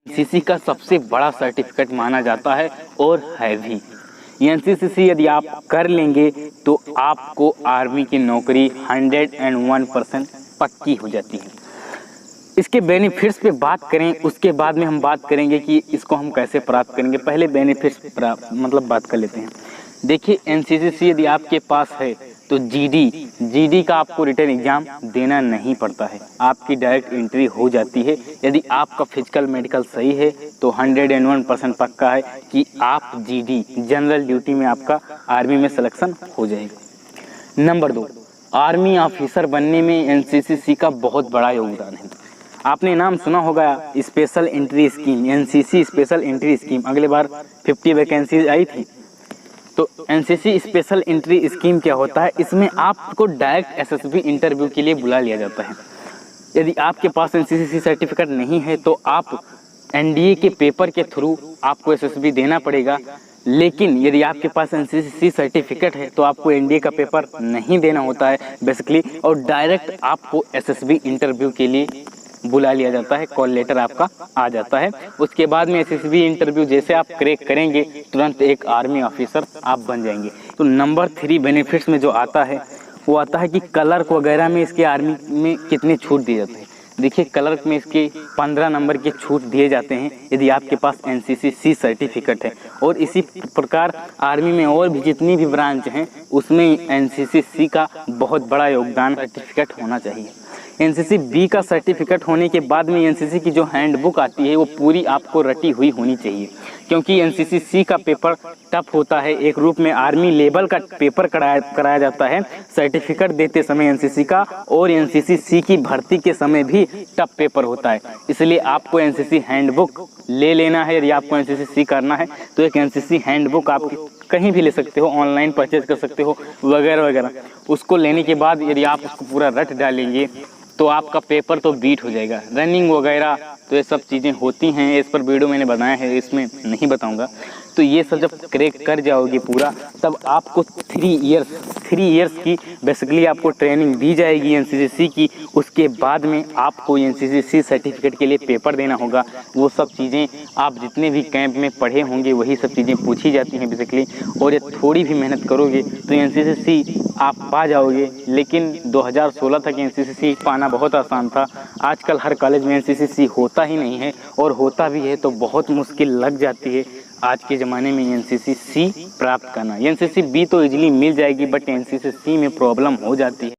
NCC का सबसे बड़ा सर्टिफिकेट माना जाता है और है भी। एनसीसी यदि आप कर लेंगे तो आपको आर्मी की नौकरी 101% पक्की हो जाती है। इसके बेनिफिट्स पे बात करें, उसके बाद में हम बात करेंगे कि इसको हम कैसे प्राप्त करेंगे। पहले बेनिफिट्स बात कर लेते हैं। देखिए, एनसीसी यदि आपके पास है तो जीडी का आपको रिटर्न एग्जाम देना नहीं पड़ता है, आपकी डायरेक्ट एंट्री हो जाती है। यदि आपका फिजिकल मेडिकल सही है तो 101% पक्का है कि आप जीडी जनरल ड्यूटी में आपका आर्मी में सिलेक्शन हो जाएगा। नंबर 2, आर्मी ऑफिसर बनने में एनसीसी का बहुत बड़ा योगदान है। आपने नाम सुना होगा special entry scheme, NCC special entry scheme. अगले बार 50 वैकेंसीज आई थी। तो एनसीसी स्पेशल एंट्री स्कीम क्या होता है, इसमें आपको डायरेक्ट एसएसबी इंटरव्यू के लिए बुला लिया जाता है। यदि आपके पास एनसीसी सर्टिफिकेट नहीं है तो आप एनडीए के पेपर के थ्रू आपको एसएसबी देना पड़ेगा। लेकिन यदि आपके पास एनसीसी सर्टिफिकेट है तो आपको एनडीए का पेपर नहीं देना होता है बेसिकली, और डायरेक्ट आपको एसएसबी इंटरव्यू के लिए बुला लिया जाता है, कॉल लेटर आपका आ जाता है। उसके बाद में एसएसबी इंटरव्यू जैसे आप क्रैक करेंगे तुरंत एक आर्मी ऑफिसर आप बन जाएंगे। तो नंबर 3 बेनिफिट्स में जो आता है वो आता है कि क्लर्क वगैरह में इसके आर्मी में कितनी छूट दी जाती है। देखिए, क्लर्क में इसके 15 नंबर के छूट दिए जाते हैं यदि आपके पास एनसीसी सर्टिफिकेट है। और इसी प्रकार आर्मी में और भी जितनी भी ब्रांच हैं उसमें एनसीसी का बहुत बड़ा योगदान, सर्टिफिकेट होना चाहिए। एनसीसी बी का सर्टिफिकेट होने के बाद में एनसीसी की जो हैंडबुक आती है वो पूरी आपको रटी हुई होनी चाहिए, क्योंकि एनसीसी सी का पेपर टफ होता है। एक रूप में आर्मी लेवल का पेपर कराया जाता है सर्टिफिकेट देते समय एनसीसी का, और एनसीसी सी की भर्ती के समय भी टफ पेपर होता है। इसलिए आपको एनसीसी हैंडबुक ले लेना है। यदि आपको एनसीसी सी करना है तो एक एनसीसी हैंडबुक आप कहीं भी ले सकते हो, ऑनलाइन परचेज कर सकते हो वगैरह वगैरह। उसको लेने के बाद यदि आप उसको पूरा रट डालेंगे तो आपका पेपर तो बीट हो जाएगा। रनिंग वगैरह तो ये सब चीज़ें होती हैं, इस पर वीडियो मैंने बनाया है, इसमें नहीं बताऊंगा। तो ये सब जब क्रैक कर जाओगे पूरा, तब आपको 3 इयर्स की बेसिकली आपको ट्रेनिंग दी जाएगी एनसीसी की। उसके बाद में आपको एनसीसी सर्टिफिकेट के लिए पेपर देना होगा। वो सब चीज़ें आप जितने भी कैंप में पढ़े होंगे वही सब चीज़ें पूछी जाती हैं बेसिकली। और ये थोड़ी भी मेहनत करोगे तो एनसीसी आप पा जाओगे। लेकिन 2016 तक एनसीसी पाना बहुत आसान था। आजकल हर कॉलेज में एनसीसी होता ही नहीं है, और होता भी है तो बहुत मुश्किल लग जाती है आज के ज़माने में एनसीसी प्राप्त करना। एनसीसी बी तो इजीली मिल जाएगी, बट एनसीसी में प्रॉब्लम हो जाती है।